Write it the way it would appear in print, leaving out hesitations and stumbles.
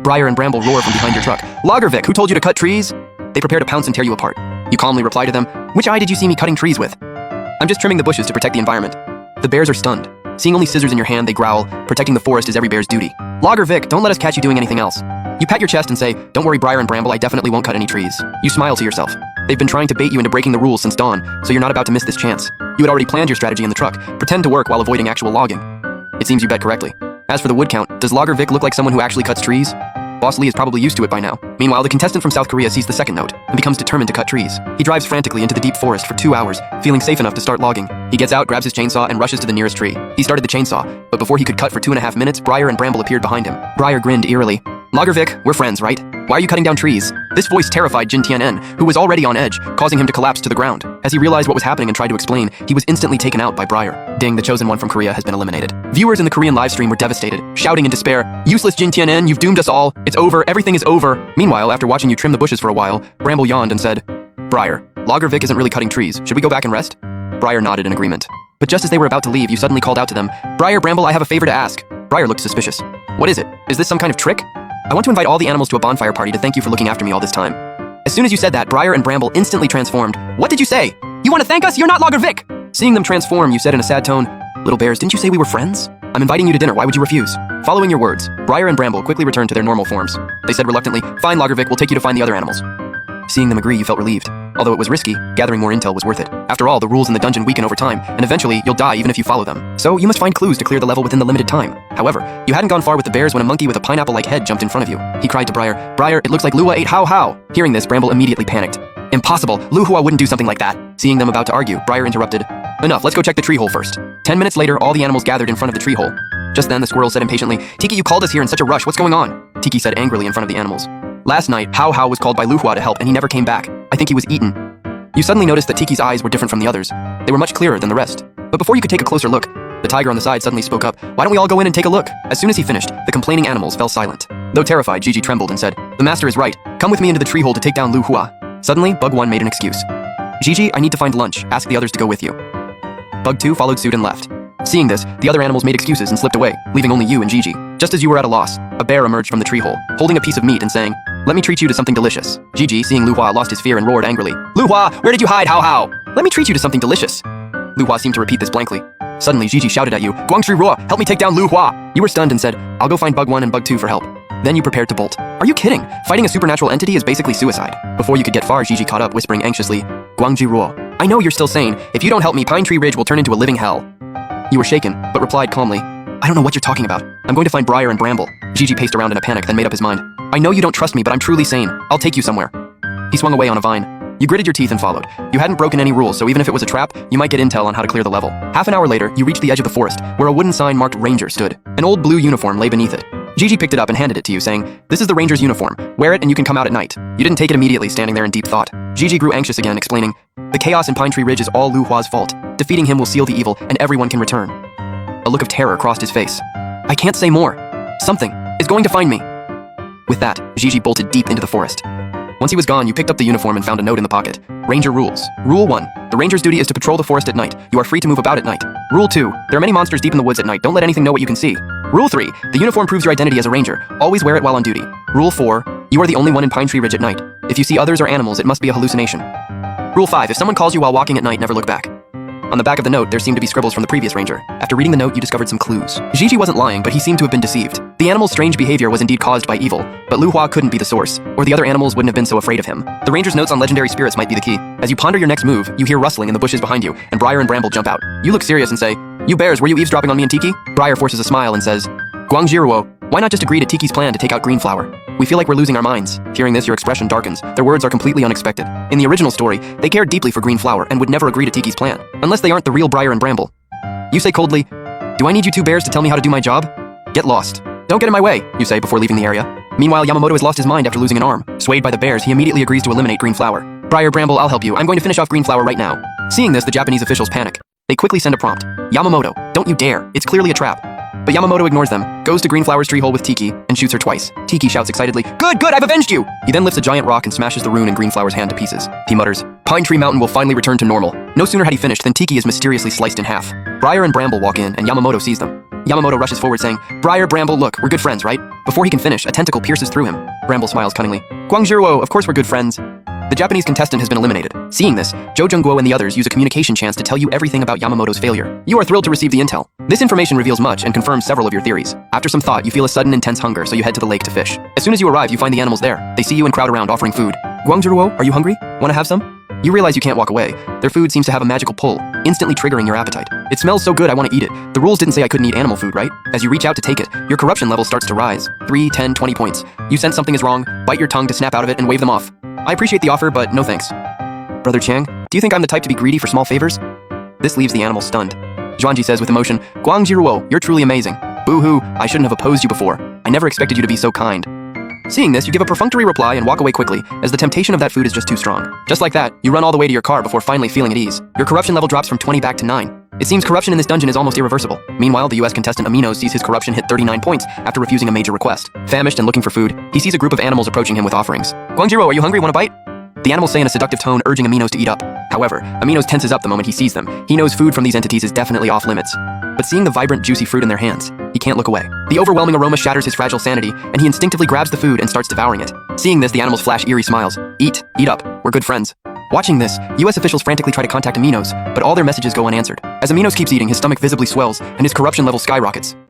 Briar and Bramble roar from behind your truck. Lagervik, who told you to cut trees? They prepare to pounce and tear you apart. You calmly reply to them, which eye did you see me cutting trees with? I'm just trimming the bushes to protect the environment. The bears are stunned. Seeing only scissors in your hand, they growl, protecting the forest is every bear's duty. Lagervik, don't let us catch you doing anything else. You pat your chest and say, don't worry Briar and Bramble, I definitely won't cut any trees. You smile to yourself. They've been trying to bait you into breaking the rules since dawn, so you're not about to miss this chance. You had already planned your strategy in the truck, pretend to work while avoiding actual logging. It seems you bet correctly. As for the wood count, does Lagervik look like someone who actually cuts trees? Boss Lee is probably used to it by now. Meanwhile, the contestant from South Korea sees the second note and becomes determined to cut trees. He drives frantically into the deep forest for 2 hours, feeling safe enough to start logging. He gets out, grabs his chainsaw, and rushes to the nearest tree. He started the chainsaw, but before he could cut for 2.5 minutes, Briar and Bramble appeared behind him. Briar grinned eerily. Lagervik, we're friends, right? Why are you cutting down trees? This voice terrified Jin Tian-en, who was already on edge, causing him to collapse to the ground. As he realized what was happening and tried to explain, he was instantly taken out by Briar. Ding, the chosen one from Korea has been eliminated. Viewers in the Korean livestream were devastated, shouting in despair, useless Jin Tian-en, you've doomed us all. It's over, everything is over. Meanwhile, after watching you trim the bushes for a while, Bramble yawned and said, Briar, Lagervik isn't really cutting trees. Should we go back and rest? Briar nodded in agreement. But just as they were about to leave, you suddenly called out to them, Briar, Bramble, I have a favor to ask. Briar looked suspicious. What is it? Is this some kind of trick? I want to invite all the animals to a bonfire party to thank you for looking after me all this time. As soon as you said that, Briar and Bramble instantly transformed. What did you say? You want to thank us? You're not Lagervik! Seeing them transform, you said in a sad tone, Little bears, didn't you say we were friends? I'm inviting you to dinner, why would you refuse? Following your words, Briar and Bramble quickly returned to their normal forms. They said reluctantly, fine Lagervik, we'll take you to find the other animals. Seeing them agree, you felt relieved. Although it was risky, gathering more intel was worth it. After all, the rules in the dungeon weaken over time, and eventually, you'll die even if you follow them. So, you must find clues to clear the level within the limited time. However, you hadn't gone far with the bears when a monkey with a pineapple-like head jumped in front of you. He cried to Briar, Briar, it looks like Lua ate how. Hearing this, Bramble immediately panicked. Impossible, Lu Hua wouldn't do something like that. Seeing them about to argue, Briar interrupted. Enough, let's go check the tree hole first. 10 minutes later, all the animals gathered in front of the tree hole. Just then, the squirrel said impatiently, Tiki, you called us here in such a rush, what's going on? Tiki said angrily in front of the animals. Last night, How was called by Lu Hua to help and he never came back. I think he was eaten. You suddenly noticed that Tiki's eyes were different from the others. They were much clearer than the rest. But before you could take a closer look, the tiger on the side suddenly spoke up. Why don't we all go in and take a look? As soon as he finished, the complaining animals fell silent. Though terrified, Gigi trembled and said, The master is right. Come with me into the tree hole to take down Lu Hua. Suddenly, Bug 1 made an excuse. Gigi, I need to find lunch. Ask the others to go with you. Bug 2 followed suit and left. Seeing this, the other animals made excuses and slipped away, leaving only you and Gigi. Just as you were at a loss, a bear emerged from the tree hole, holding a piece of meat and saying, Let me treat you to something delicious. Gigi, seeing Lu Hua, lost his fear and roared angrily. Lu Hua, where did you hide, How? Let me treat you to something delicious. Lu Hua seemed to repeat this blankly. Suddenly, Gigi shouted at you, Guangzhi Ruo, help me take down Lu Hua. You were stunned and said, I'll go find Bug 1 and Bug 2 for help. Then you prepared to bolt. Are you kidding? Fighting a supernatural entity is basically suicide. Before you could get far, Gigi caught up, whispering anxiously, Guangzhi Ruo. I know you're still sane. If you don't help me, Pine Tree Ridge will turn into a living hell. You were shaken, but replied calmly, I don't know what you're talking about. I'm going to find Briar and Bramble. Gigi paced around in a panic, then made up his mind. I know you don't trust me, but I'm truly sane. I'll take you somewhere. He swung away on a vine. You gritted your teeth and followed. You hadn't broken any rules, so even if it was a trap, you might get intel on how to clear the level. Half an hour later, you reached the edge of the forest, where a wooden sign marked Ranger stood. An old blue uniform lay beneath it. Gigi picked it up and handed it to you, saying, This is the Ranger's uniform. Wear it and you can come out at night. You didn't take it immediately, standing there in deep thought. Gigi grew anxious again, explaining, The chaos in Pine Tree Ridge is all Lu Hua's fault. Defeating him will seal the evil, and everyone can return. A look of terror crossed his face. I can't say more. Something is going to find me. With that, Gigi bolted deep into the forest. Once he was gone, you picked up the uniform and found a note in the pocket. Ranger rules. Rule 1. The ranger's duty is to patrol the forest at night. You are free to move about at night. Rule 2. There are many monsters deep in the woods at night. Don't let anything know what you can see. Rule 3. The uniform proves your identity as a ranger. Always wear it while on duty. Rule 4. You are the only one in Pine Tree Ridge at night. If you see others or animals, it must be a hallucination. Rule 5. If someone calls you while walking at night, never look back. On the back of the note, there seemed to be scribbles from the previous ranger. After reading the note, you discovered some clues. Gigi wasn't lying, but he seemed to have been deceived. The animal's strange behavior was indeed caused by evil, but Lu Hua couldn't be the source, or the other animals wouldn't have been so afraid of him. The ranger's notes on legendary spirits might be the key. As you ponder your next move, you hear rustling in the bushes behind you, and Briar and Bramble jump out. You look serious and say, You bears, were you eavesdropping on me and Tiki? Briar forces a smile and says, Guangjiruo, why not just agree to Tiki's plan to take out Greenflower? We feel like we're losing our minds. Hearing this, your expression darkens. Their words are completely unexpected. In the original story, they cared deeply for Greenflower and would never agree to Tiki's plan, unless they aren't the real Briar and Bramble. You say coldly, Do I need you two bears to tell me how to do my job? Get lost. Don't get in my way, you say before leaving the area. Meanwhile, Yamamoto has lost his mind after losing an arm. Swayed by the bears, he immediately agrees to eliminate Greenflower. Briar, Bramble, I'll help you. I'm going to finish off Greenflower right now. Seeing this, the Japanese officials panic. They quickly send a prompt. Yamamoto, don't you dare. It's clearly a trap. But Yamamoto ignores them, goes to Greenflower's tree hole with Tiki, and shoots her twice. Tiki shouts excitedly, "Good, good, I've avenged you!" He then lifts a giant rock and smashes the rune in Greenflower's hand to pieces. He mutters, "Pine Tree Mountain will finally return to normal." No sooner had he finished than Tiki is mysteriously sliced in half. Briar and Bramble walk in, and Yamamoto sees them. Yamamoto rushes forward saying, "Briar, Bramble, look, we're good friends, right?" Before he can finish, a tentacle pierces through him. Bramble smiles cunningly. "Guangzhiruo, of course we're good friends." The Japanese contestant has been eliminated. Seeing this, Jo Jungguo and the others use a communication chance to tell you everything about Yamamoto's failure. You are thrilled to receive the intel. This information reveals much and confirms several of your theories. After some thought, you feel a sudden intense hunger, so you head to the lake to fish. As soon as you arrive, you find the animals there. They see you and crowd around offering food. "Guangzhiruo, are you hungry? Want to have some?" You realize you can't walk away. Their food seems to have a magical pull, instantly triggering your appetite. "It smells so good, I want to eat it. The rules didn't say I couldn't eat animal food, right?" As you reach out to take it, your corruption level starts to rise. 3, 10, 20 points. You sense something is wrong, bite your tongue to snap out of it and wave them off. "I appreciate the offer, but no thanks." "Brother Chang, do you think I'm the type to be greedy for small favors?" This leaves the animal stunned. Zhuangji says with emotion, "Guangzhiruo, you're truly amazing. Boo-hoo, I shouldn't have opposed you before. I never expected you to be so kind." Seeing this, you give a perfunctory reply and walk away quickly, as the temptation of that food is just too strong. Just like that, you run all the way to your car before finally feeling at ease. Your corruption level drops from 20 back to 9. It seems corruption in this dungeon is almost irreversible. Meanwhile, the US contestant Amino sees his corruption hit 39 points after refusing a major request. Famished and looking for food, he sees a group of animals approaching him with offerings. "Guangzhiruo, are you hungry? Want a bite?" The animals say in a seductive tone, urging Aminos to eat up. However, Aminos tenses up the moment he sees them. He knows food from these entities is definitely off limits. But seeing the vibrant, juicy fruit in their hands, he can't look away. The overwhelming aroma shatters his fragile sanity, and he instinctively grabs the food and starts devouring it. Seeing this, the animals flash eerie smiles. Eat up, we're good friends." Watching this, US officials frantically try to contact Aminos, but all their messages go unanswered. As Aminos keeps eating, his stomach visibly swells, and his corruption level skyrockets.